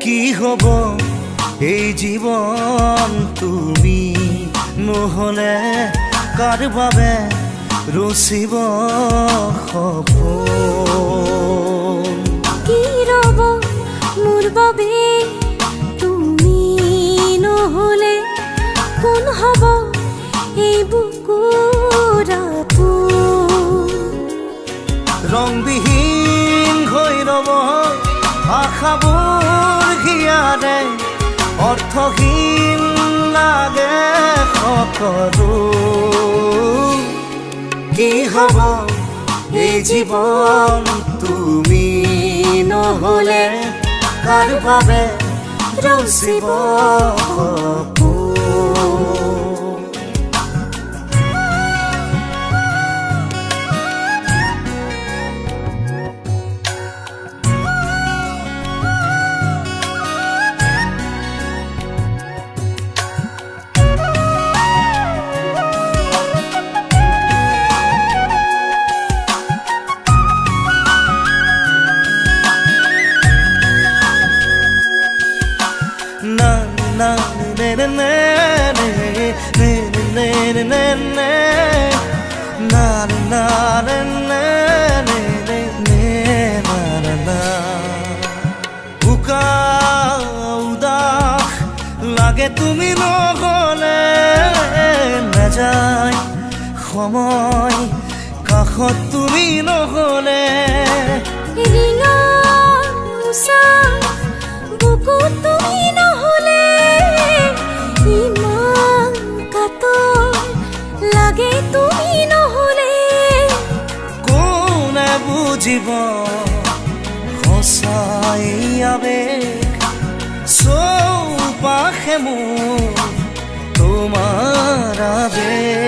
কি হব এই জীৱন তুমি নহলে কাৰ বাবে ৰচিব সপোন কি ৰব মোৰ বাবে তুমি নহলে কোন হব এই বুকুৰ আপোন ৰংবিহীন হৈ ৰব আশাবোৰ হিয়াৰে অৰ্থহীন লাগে সকলো কি হব এই জীৱন তুমি নহলে কাৰ বাবে ৰচিব সপোন লাগে তুমি নহলে নাযায় সময় কাষত তুমি নহলে ৰিঙা উষা বুকু তুমি নহলে ইমান কাতৰ লাগে তুমি নহলে কোনে বুজিব সঁচাই আবেগ চৌপাশে মোৰ তোমাৰ আবেগ